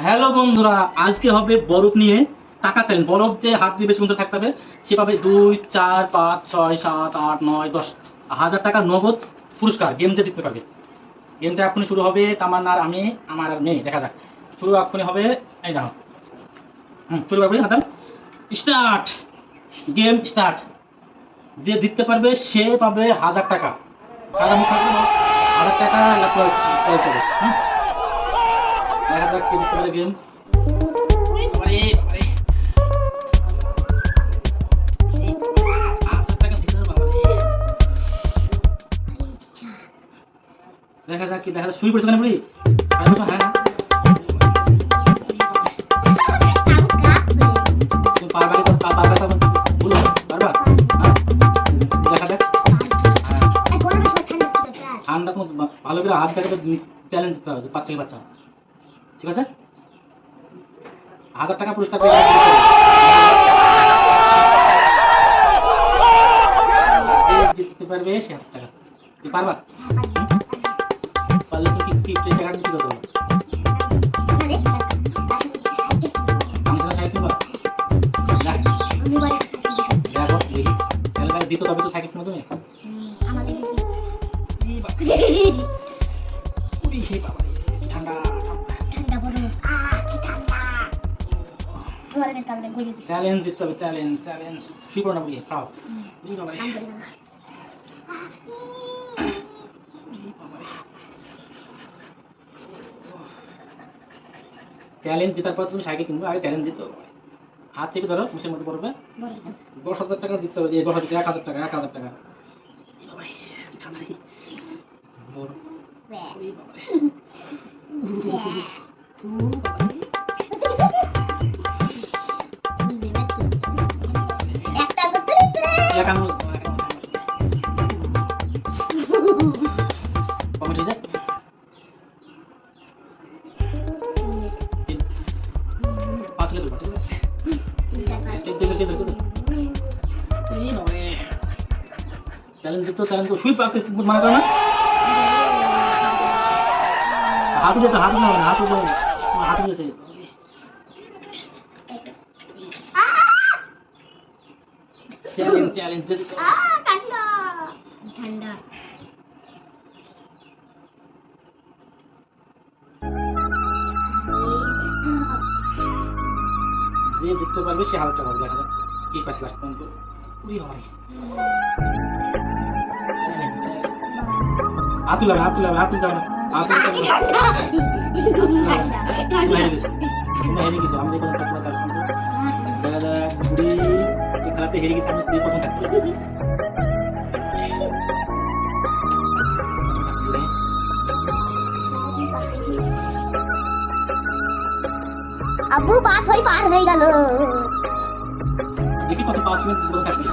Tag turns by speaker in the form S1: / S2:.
S1: Hello বন্ধুরা, আজকে হবে বরফ নিয়ে টাকা চ্যালেঞ্জ। বরফ যে হাত দিয়ে বেশি পর্যন্ত থাকতে হবে সে পাবে 2, 4, 5, 6, 7, 8, 9, 10 হাজার টাকা নগদ পুরস্কার। গেম যে জিততে পারবে। গেমটা এখনই শুরু হবে। তামান্নার আমি আমার আর মেয়ে, দেখা যাক। শুরু এখনই হবে। এই দেখো, শুরু করবে ম্যাডাম। Start, game start. যে জিততে পারবে সে পাবে 1000 টাকা। আর আমি থাকবো 1000 টাকা লাভ করে হ্যাঁ, দেখা যাক কে জিততে পারে গেম। দেখা যাক কি দেখা যাক। শুই পড়েছে কেন বুড়ি? হ্যাঁ, তুমি পারবা কি? পারবা তো বলো, পারবা? দেখা যাক। ঠান্ডা তো ভালো করে হাত দেখে তো চ্যালেঞ্জ দিতে হবে, বাচ্চা কি বাচ্চা। ঠিক আছে, 1000 টাকা পুরস্কার জিততে পারবে সে 1000 টাকা। তুই পারবা? পারলে তুই কি টাকা নিতে পারবো? আমি তো সাইকেল পাবো। দেখো দেখি তাহলে দিত তবে তো সাইকেল কিনো তুমি। ঠান্ডা চ্যালেঞ্জ দিতে হবে, চ্যালেঞ্জ চ্যালেঞ্জ। শুই পড়ো না বুড়ি, খাও। চ্যালেঞ্জ জেতার পর তুমি সাইকেল কিনবে, আগে চ্যালেঞ্জ জিতো। হাত থেকে ধরো, মুখের মধ্যে পড়বে। 10,000 টাকা জিততে হবে। 10,000, 1,000 টাকা, 1,000 টাকা। চ্যালেঞ্জ তো চ্যালেঞ্জ তো শুই পাকে মানা করে না। হাত উঠেছে, হাত না হাত উঠে হাত উঠেছে। চ্যালেঞ্জ চ্যালেঞ্জ
S2: ঠান্ডা ঠান্ডা।
S1: যে জিততে পারবে সে 1000 টাকা পাবে। দেখা যাক কি পাস লাস্ট পর্যন্ত। উড়ি হয় হাত তুলে হাত তুলে হাত তুলে হাত তুলে হেরে গেছে আমাদের কোনো থাকবে তার সঙ্গে। দেখা যাক বুড়ি খেলাতে হেরে গেছে। আমি প্রথম থাকতে
S2: আব্বু 5 পার হয়ে গেল।
S1: দেখি কত 5 মিনিট পুরো থাকবে।